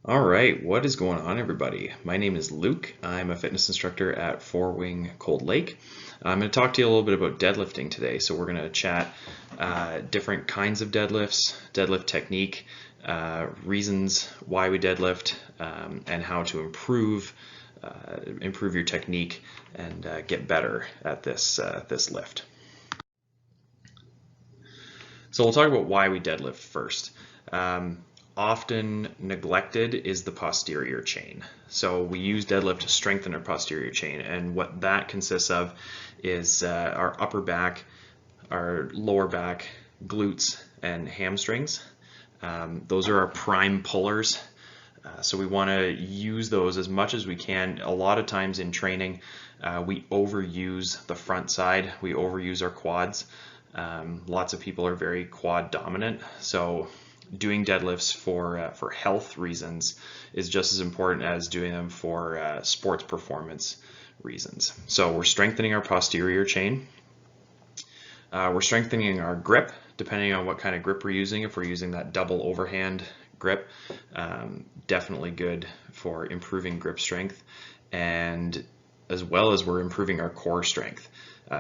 All right, what is going on, everybody? My name is Luke. I'm a fitness instructor at Four Wing Cold Lake. I'm going to talk to you a little bit about deadlifting today. So we're going to chat different kinds of deadlifts, deadlift technique, reasons why we deadlift, and how to improve your technique and get better at this lift. So we'll talk about why we deadlift first. Often neglected is the posterior chain. So we use deadlift to strengthen our posterior chain, and what that consists of is our upper back, our lower back, glutes, and hamstrings. Those are our prime pullers. So we want to use those as much as we can. A lot of times in training, we overuse the front side, we overuse our quads. Lots of people are very quad dominant, so doing deadlifts for health reasons is just as important as doing them for sports performance reasons. So we're strengthening our posterior chain. We're strengthening our grip, depending on what kind of grip we're using. If we're using that double overhand grip, definitely good for improving grip strength, and as well as we're improving our core strength.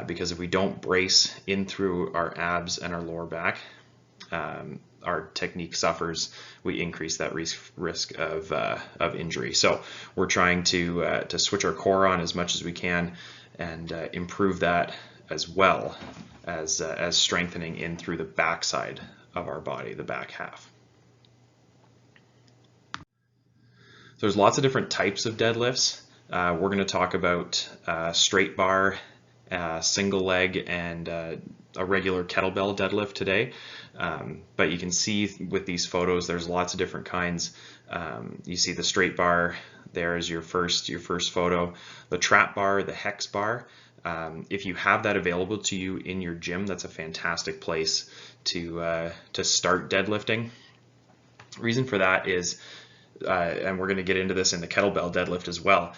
Because if we don't brace in through our abs and our lower back, our technique suffers. We increase that risk of injury. So we're trying to switch our core on as much as we can and improve that as well as strengthening in through the back side of our body, the back half. There's lots of different types of deadlifts. We're going to talk about straight bar, single leg, and a regular kettlebell deadlift today. But you can see with these photos, there's lots of different kinds. You see the straight bar there is your first photo. The trap bar, the hex bar. If you have that available to you in your gym, that's a fantastic place to start deadlifting. Reason for that is, and we're going to get into this in the kettlebell deadlift as well,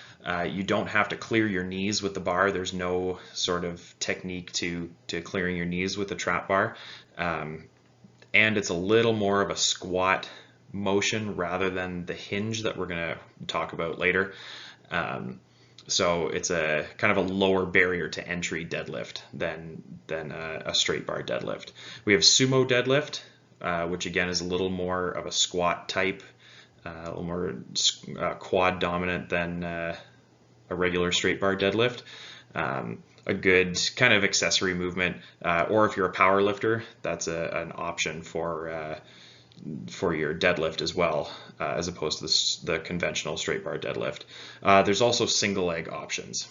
you don't have to clear your knees with the bar. There's no sort of technique to clearing your knees with the trap bar. And it's a little more of a squat motion rather than the hinge that we're going to talk about later. So it's a kind of a lower barrier to entry deadlift than a straight bar deadlift. We have sumo deadlift, which again is a little more of a squat type, a little more quad dominant than a regular straight bar deadlift. A good kind of accessory movement, or if you're a power lifter, that's an option for your deadlift as well, as opposed to the conventional straight bar deadlift. There's also single leg options.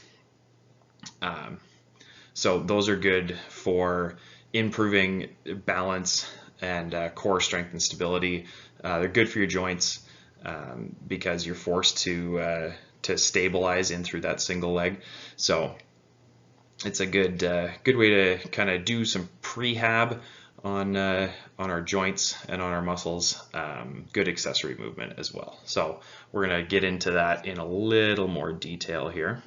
So those are good for improving balance and core strength and stability. They're good for your joints because you're forced to stabilize in through that single leg. So it's a good way to kind of do some prehab on our joints and on our muscles. Good accessory movement as well. So we're going to get into that in a little more detail here.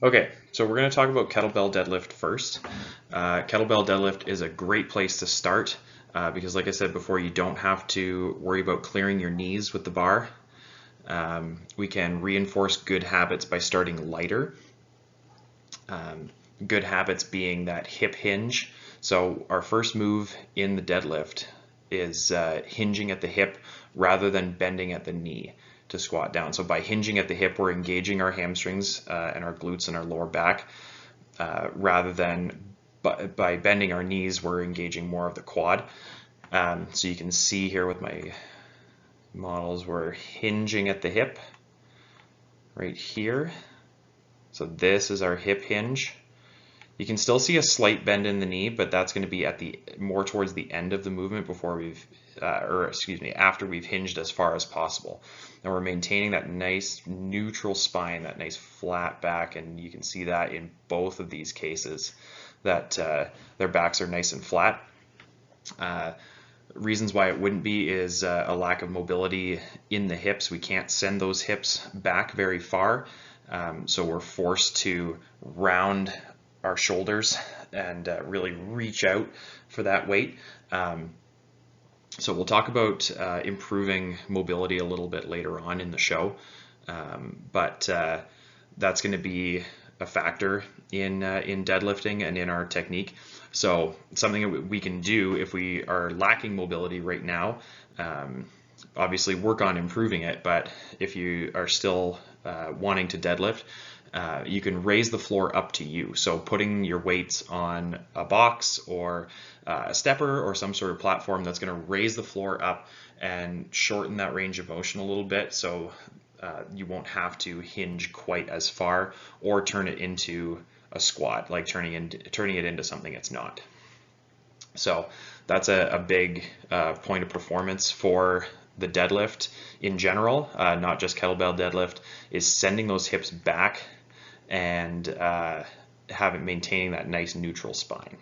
Okay, so we're going to talk about kettlebell deadlift first. Kettlebell deadlift is a great place to start because, like I said before, you don't have to worry about clearing your knees with the bar. We can reinforce good habits by starting lighter. Good habits being that hip hinge. So our first move in the deadlift is hinging at the hip rather than bending at the knee to squat down. So by hinging at the hip, we're engaging our hamstrings and our glutes and our lower back, rather than by bending our knees, we're engaging more of the quad. So you can see here with my models, we're hinging at the hip right here. So this is our hip hinge. You can still see a slight bend in the knee, but that's going to be at more towards the end of the movement after we've hinged as far as possible. And we're maintaining that nice neutral spine, that nice flat back, and you can see that in both of these cases that their backs are nice and flat. Reasons why it wouldn't be is a lack of mobility in the hips. We can't send those hips back very far, so we're forced to round our shoulders and really reach out for that weight. So we'll talk about improving mobility a little bit later on in the show, but that's going to be a factor in deadlifting and in our technique. So something that we can do if we are lacking mobility right now, obviously work on improving it, but if you are still wanting to deadlift, you can raise the floor up to you. So putting your weights on a box or a stepper or some sort of platform that's going to raise the floor up and shorten that range of motion a little bit, so you won't have to hinge quite as far or turn it into a squat, like turning it into something it's not. So that's a big point of performance for the deadlift in general, not just kettlebell deadlift, is sending those hips back and maintaining that nice neutral spine.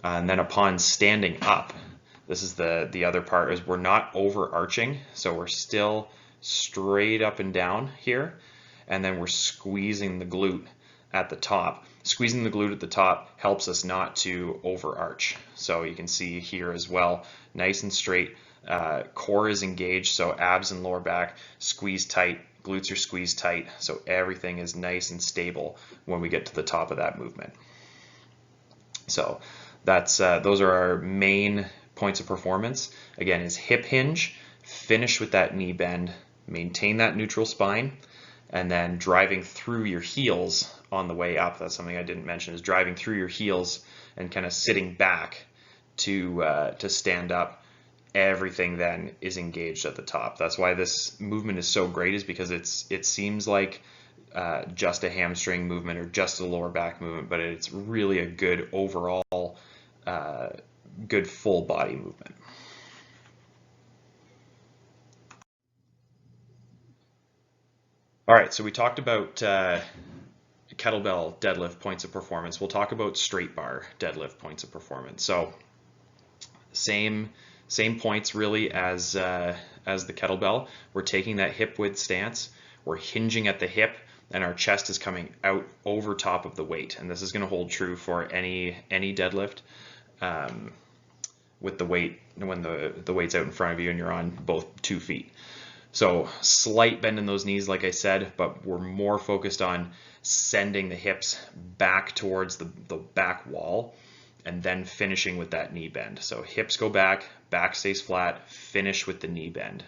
And then upon standing up, this is the other part, is we're not overarching, so we're still straight up and down here, and then we're squeezing the glute at the top. Squeezing the glute at the top helps us not to overarch. So you can see here as well, nice and straight, core is engaged, so abs and lower back squeeze tight, glutes are squeezed tight, so everything is nice and stable when we get to the top of that movement. So that's those are our main points of performance. Again, is hip hinge, finish with that knee bend, maintain that neutral spine, and then driving through your heels on the way up. That's something I didn't mention, is driving through your heels and kind of sitting back to stand up. Everything then is engaged at the top. That's why this movement is so great, is because it seems like just a hamstring movement or just a lower back movement, but it's really a good overall, good full body movement. All right, so we talked about kettlebell deadlift points of performance. We'll talk about straight bar deadlift points of performance. So same points really as the kettlebell. We're taking that hip width stance, we're hinging at the hip, and our chest is coming out over top of the weight. And this is going to hold true for any deadlift with the weight, when the weight's out in front of you and you're on both 2 feet. So slight bend in those knees, like I said, but we're more focused on sending the hips back towards the back wall and then finishing with that knee bend. So hips go back, back stays flat, finish with the knee bend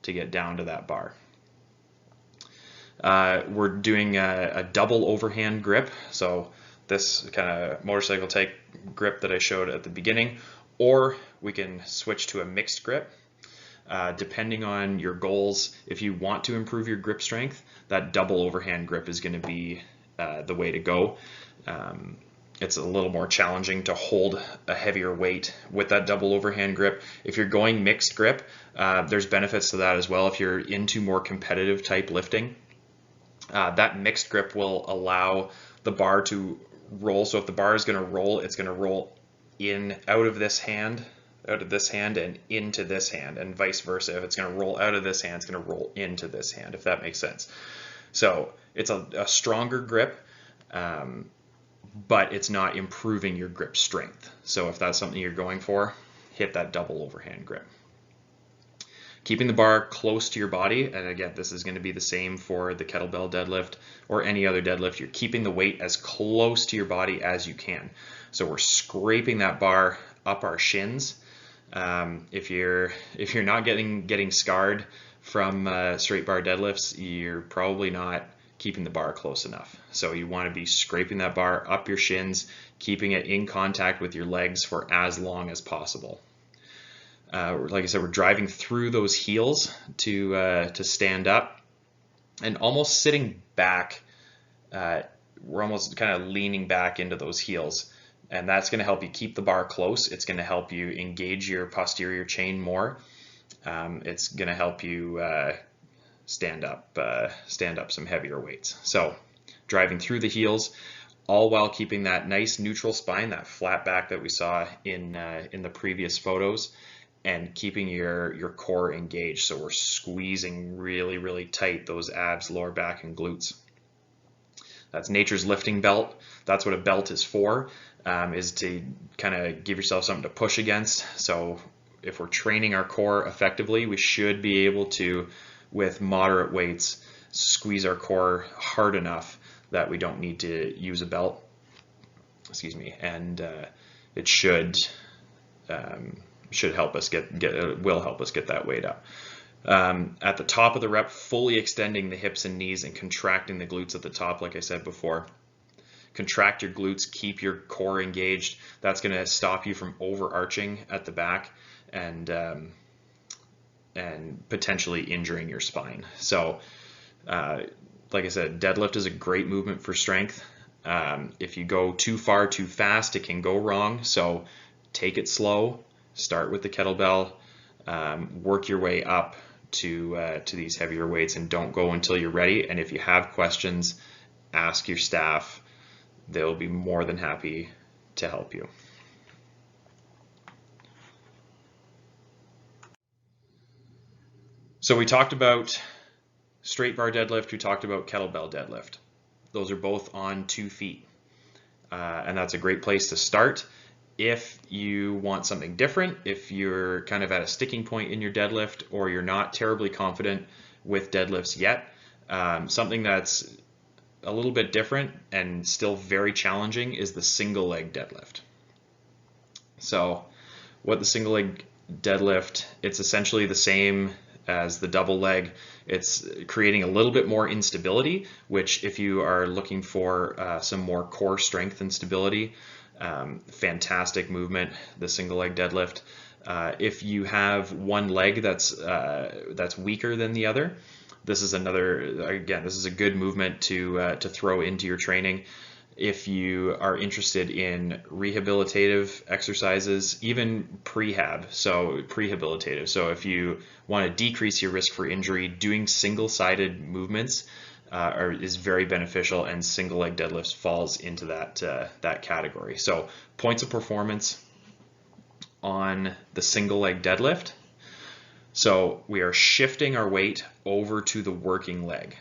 to get down to that bar. We're doing a double overhand grip. So this kind of motorcycle type grip that I showed at the beginning, or we can switch to a mixed grip. Depending on your goals, if you want to improve your grip strength, that double overhand grip is going to be the way to go. It's a little more challenging to hold a heavier weight with that double overhand grip. If you're going mixed grip, there's benefits to that as well. If you're into more competitive type lifting, that mixed grip will allow the bar to roll. So if the bar is going to roll, it's going to roll out of this hand and into this hand, and vice versa. If it's going to roll out of this hand, it's going to roll into this hand, if that makes sense. So it's a stronger grip, but it's not improving your grip strength. So if that's something you're going for, hit that double overhand grip. Keeping the bar close to your body, and again, this is going to be the same for the kettlebell deadlift or any other deadlift. You're keeping the weight as close to your body as you can. So we're scraping that bar up our shins. If you're not getting scarred from straight bar deadlifts, you're probably not keeping the bar close enough. So you want to be scraping that bar up your shins, keeping it in contact with your legs for as long as possible. Like I said, we're driving through those heels to stand up, and almost sitting back. We're almost kind of leaning back into those heels, and that's going to help you keep the bar close. It's going to help you engage your posterior chain more. It's going to help you stand up some heavier weights. So driving through the heels, all while keeping that nice neutral spine, that flat back that we saw in the previous photos, and keeping your core engaged. So we're squeezing really, really tight those abs, lower back, and glutes. That's nature's lifting belt. That's what a belt is for, is to kind of give yourself something to push against. So if we're training our core effectively, we should be able to, with moderate weights, squeeze our core hard enough that we don't need to use a belt. Excuse me, and it should help us will help us get that weight up. At the top of the rep, fully extending the hips and knees and contracting the glutes at the top, like I said before. Contract your glutes, keep your core engaged. That's going to stop you from overarching at the back and potentially injuring your spine. So, like I said, deadlift is a great movement for strength. If you go too far too fast, it can go wrong. So take it slow. Start with the kettlebell. Work your way up to these heavier weights, and don't go until you're ready. And if you have questions, ask your staff. They'll be more than happy to help you. So we talked about straight bar deadlift, we talked about kettlebell deadlift. Those are both on 2 feet. And that's a great place to start. If you want something different, if you're kind of at a sticking point in your deadlift, or you're not terribly confident with deadlifts yet, something that's a little bit different and still very challenging is the single leg deadlift. So what the single leg deadlift, it's essentially the same as the double leg. It's creating a little bit more instability, which if you are looking for some more core strength and stability, fantastic movement, the single leg deadlift. If you have one leg that's weaker than the other, this is a good movement to throw into your training. If you are interested in rehabilitative exercises, even prehabilitative. So if you want to decrease your risk for injury, doing single-sided movements is very beneficial, and single leg deadlifts falls into that category. So points of performance on the single leg deadlift. So we are shifting our weight over to the working leg.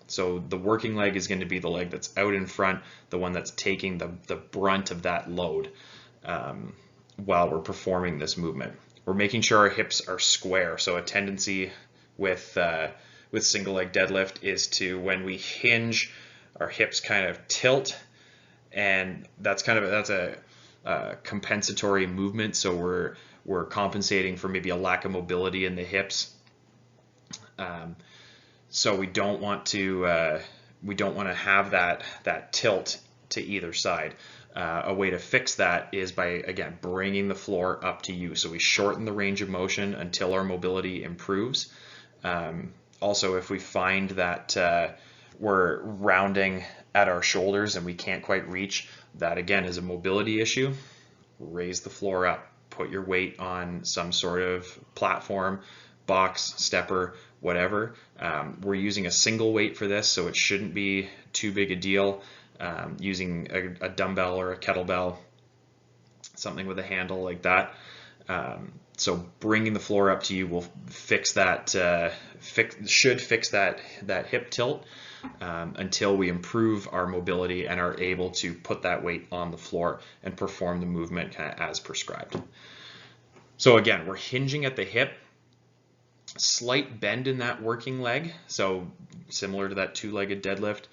So the working leg is going to be the leg that's out in front, the one that's taking the brunt of that load while we're performing this movement. We're making sure our hips are square. So a tendency with single leg deadlift is to, when we hinge, our hips kind of tilt, and that's a compensatory movement. So we're compensating for maybe a lack of mobility in the hips. So we don't want to have that tilt to either side. A way to fix that is by, again, bringing the floor up to you. So we shorten the range of motion until our mobility improves. Also, if we find that we're rounding at our shoulders and we can't quite reach, that again is a mobility issue. Raise the floor up. Put your weight on some sort of platform, box, stepper, whatever. We're using a single weight for this, so it shouldn't be too big a deal. Using a dumbbell or a kettlebell, something with a handle like that. So bringing the floor up to you will fix that, should fix that hip tilt until we improve our mobility and are able to put that weight on the floor and perform the movement kind of as prescribed. So again, we're hinging at the hip, slight bend in that working leg. So similar to that 2-legged deadlift,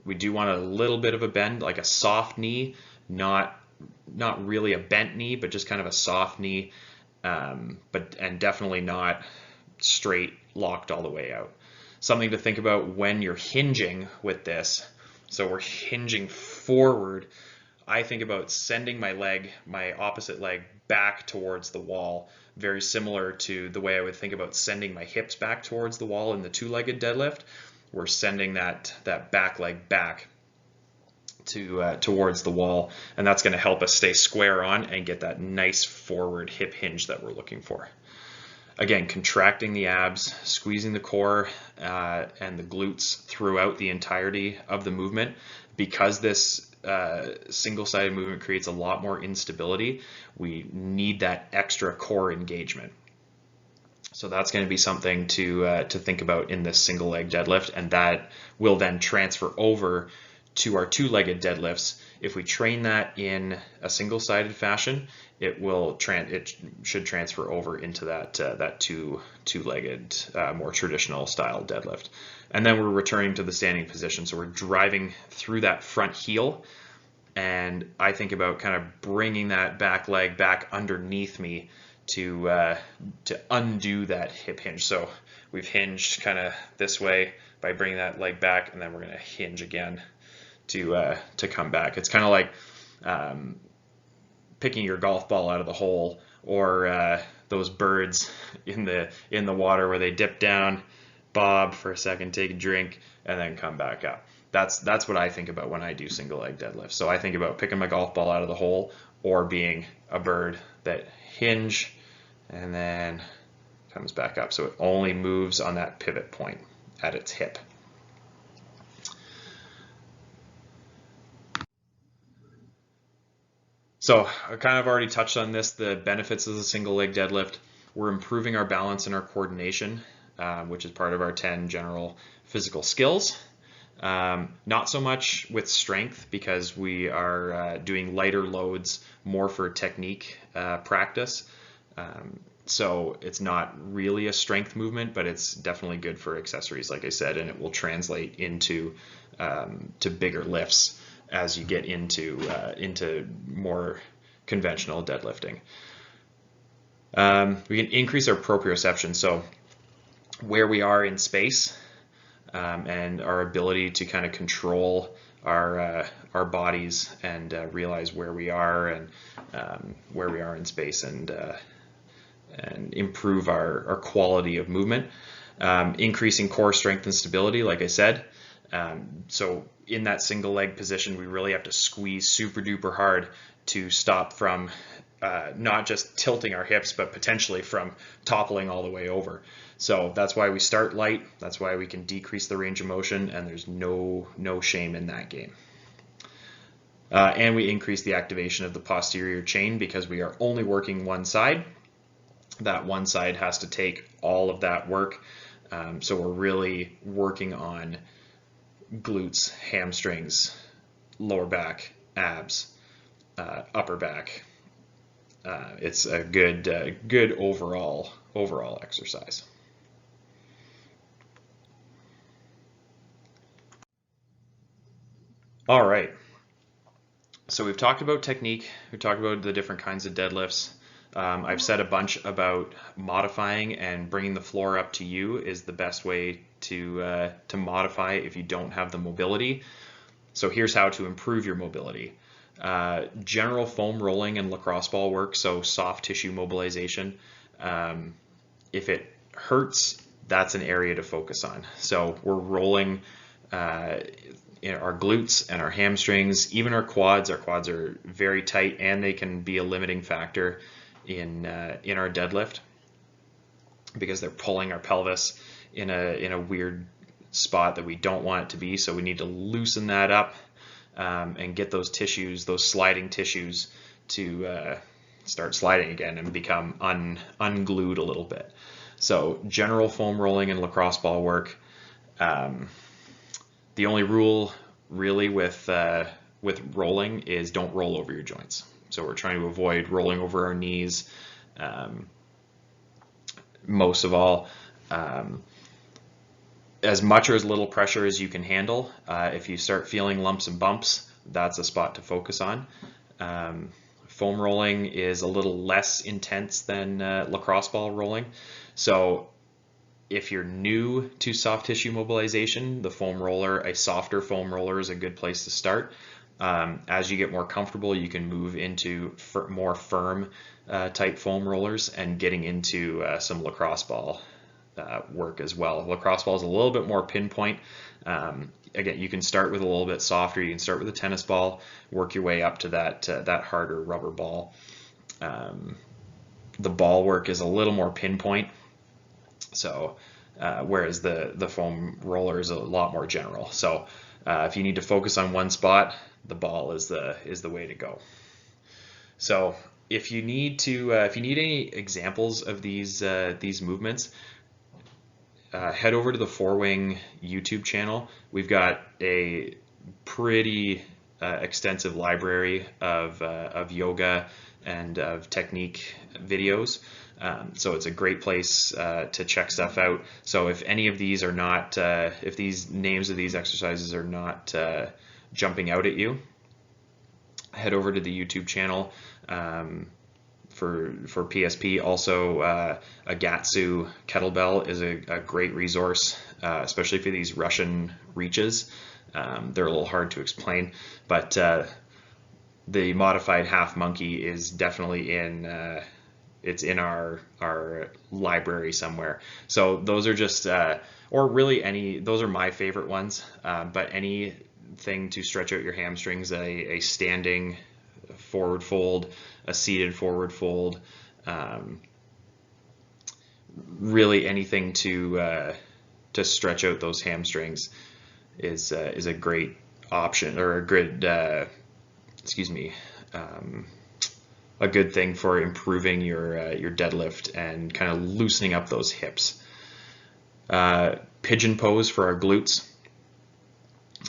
we do want a little bit of a bend, like a soft knee, not really a bent knee, but just kind of a soft knee, and definitely not straight locked all the way out. Something to think about when you're hinging with this. So we're hinging forward. I think about sending my opposite leg back towards the wall, very similar to the way I would think about sending my hips back towards the wall in the 2-legged deadlift. We're sending that back leg back towards the wall, and that's going to help us stay square on and get that nice forward hip hinge that we're looking for. Again, contracting the abs, squeezing the core and the glutes throughout the entirety of the movement. Because this single-sided movement creates a lot more instability, we need that extra core engagement. So that's going to be something to think about in this single leg deadlift, and that will then transfer over to our two-legged deadlifts. If we train that in a single-sided fashion, it should transfer over into that two-legged, more traditional style deadlift. And then we're returning to the standing position. So we're driving through that front heel, and I think about kind of bringing that back leg back underneath me to undo that hip hinge. So we've hinged kind of this way by bringing that leg back, and then we're going to hinge again to come back. It's kind of like picking your golf ball out of the hole, or those birds in the water where they dip down, bob for a second, take a drink, and then come back up. That's what I think about when I do single leg deadlifts. So I think about picking my golf ball out of the hole, or being a bird that hinge and then comes back up. So it only moves on that pivot point at its hip. So I kind of already touched on this, the benefits of the single leg deadlift. We're improving our balance and our coordination, which is part of our 10 general physical skills. Not so much with strength, because we are doing lighter loads more for technique practice. So it's not really a strength movement, but it's definitely good for accessories, like I said, and it will translate into to bigger lifts as you get into more conventional deadlifting. We can increase our proprioception, so where we are in space, and our ability to kind of control our bodies and realize where we are and where we are in space, and improve our quality of movement. Increasing core strength and stability, like I said. So in that single leg position, we really have to squeeze super duper hard to stop from not just tilting our hips, but potentially from toppling all the way over. So that's why we start light. That's why we can decrease the range of motion, and there's no shame in that game. And we increase the activation of the posterior chain, because we are only working one side. That one side has to take all of that work. So we're really working on glutes, hamstrings, lower back, abs, upper back. It's a good overall exercise. All right. So we've talked about technique. We've talked about the different kinds of deadlifts. I've said a bunch about modifying, and bringing the floor up to you is the best way to modify if you don't have the mobility. So here's how to improve your mobility. General foam rolling and lacrosse ball work, so soft tissue mobilization. If it hurts, that's an area to focus on. So we're rolling our glutes and our hamstrings, even our quads. Our quads are very tight, and they can be a limiting factor in our deadlift, because they're pulling our pelvis in a weird spot that we don't want it to be. So we need to loosen that up, and get those tissues, those sliding tissues, to start sliding again and become unglued a little bit. So general foam rolling and lacrosse ball work. The only rule really with rolling is don't roll over your joints. So we're trying to avoid rolling over our knees, most of all. As much or as little pressure as you can handle. If you start feeling lumps and bumps, that's a spot to focus on. Foam rolling is a little less intense than lacrosse ball rolling. So if you're new to soft tissue mobilization, the foam roller, a softer foam roller, is a good place to start. As you get more comfortable, you can move into more firm type foam rollers, and getting into some lacrosse ball work as well. Lacrosse ball is a little bit more pinpoint. Again, you can start with a little bit softer. You can start with a tennis ball, work your way up to that harder rubber ball. The ball work is a little more pinpoint. So whereas the foam roller is a lot more general. So if you need to focus on one spot, the ball is the way to go. So if you need any examples of these movements, head over to the Four Wing YouTube channel. We've got a pretty extensive library of yoga and of technique videos. So it's a great place to check stuff out. So if any of these are not, if these names of these exercises are not jumping out at you, head over to the YouTube channel for PSP. Also, a Gatsu kettlebell is a great resource, especially for these Russian reaches. They're a little hard to explain, but the modified half monkey is definitely in it's in our library somewhere. So those are just or really those are my favorite ones, but anything to stretch out your hamstrings, a standing forward fold, a seated forward fold, really anything to stretch out those hamstrings is a great option, or a good a good thing for improving your deadlift and kind of loosening up those hips. Pigeon pose for our glutes.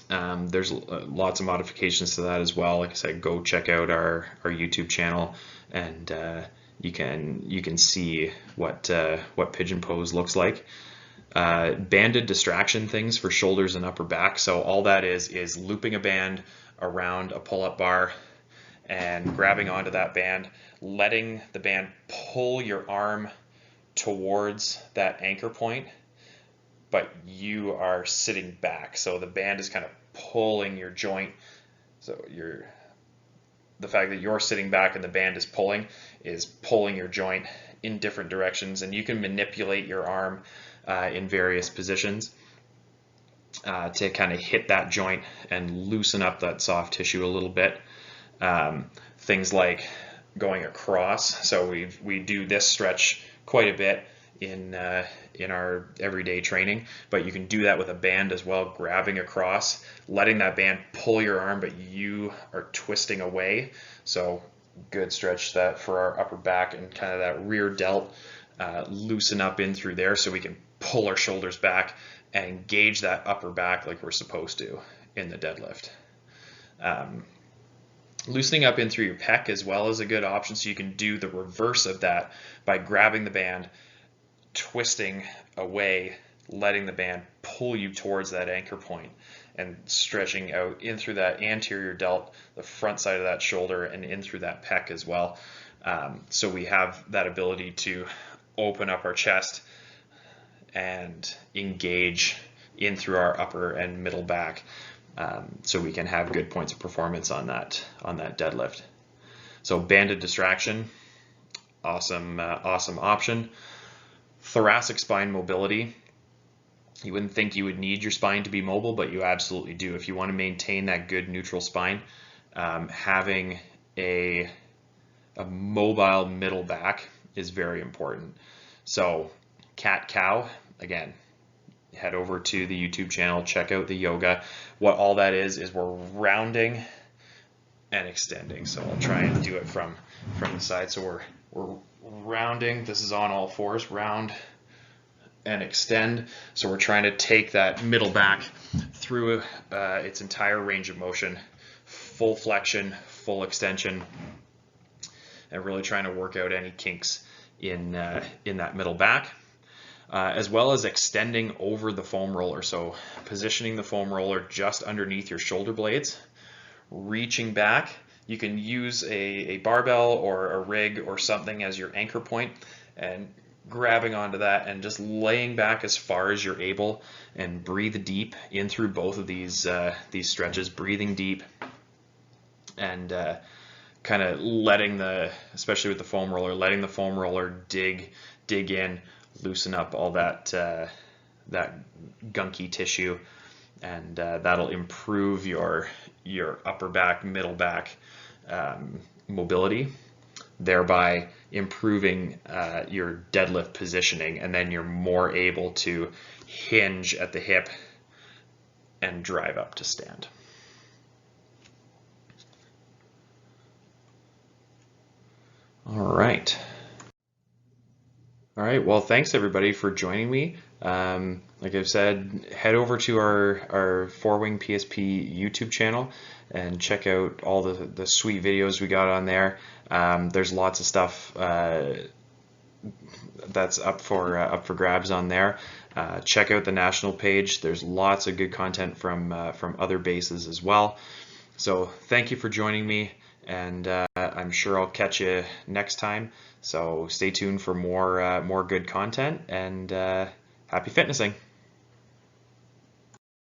There's lots of modifications to that as well. Like I said, go check out our YouTube channel, and you can see what pigeon pose looks like. Banded distraction things for shoulders and upper back. So all that is looping a band around a pull-up bar and grabbing onto that band, letting the band pull your arm towards that anchor point, but you are sitting back. So the band is kind of pulling your joint. So the fact that you're sitting back and the band is pulling your joint in different directions, and you can manipulate your arm in various positions to kind of hit that joint and loosen up that soft tissue a little bit. Things like going across. So we do this stretch quite a bit in our everyday training, but you can do that with a band as well, grabbing across, letting that band pull your arm, but you are twisting away. So good stretch that for our upper back and kind of that rear delt, loosen up in through there so we can pull our shoulders back and engage that upper back like we're supposed to in the deadlift. Loosening up in through your pec as well is a good option, so you can do the reverse of that by grabbing the band, twisting away, letting the band pull you towards that anchor point, and stretching out in through that anterior delt, the front side of that shoulder, and in through that pec as well. So we have that ability to open up our chest and engage in through our upper and middle back, so we can have good points of performance on that deadlift. So banded distraction, awesome option. Thoracic spine mobility. You wouldn't think you would need your spine to be mobile, but you absolutely do. If you want to maintain that good neutral spine, having a mobile middle back is very important. So cat-cow, again, head over to the YouTube channel, check out the yoga. What all that is we're rounding and extending. So I'll try and do it from the side. So we're rounding. This is on all fours, round and extend. So we're trying to take that middle back through its entire range of motion, full flexion, full extension, and really trying to work out any kinks in that middle back. As well as extending over the foam roller. So positioning the foam roller just underneath your shoulder blades, reaching back. You can use a barbell or a rig or something as your anchor point, and grabbing onto that and just laying back as far as you're able, and breathe deep in through both of these stretches, breathing deep and kind of letting especially with the foam roller, letting the foam roller dig in, loosen up all that gunky tissue, and that'll improve your upper back, middle back mobility, thereby improving your deadlift positioning, and then you're more able to hinge at the hip and drive up to stand. All right. All right, well, thanks everybody for joining me. Like I've said, head over to our Four Wing PSP YouTube channel and check out all the sweet videos we got on there. There's lots of stuff that's up for grabs on there. Check out the national page. There's lots of good content from other bases as well. So thank you for joining me, and I'm sure I'll catch you next time. So stay tuned for more good content, and happy fitnessing.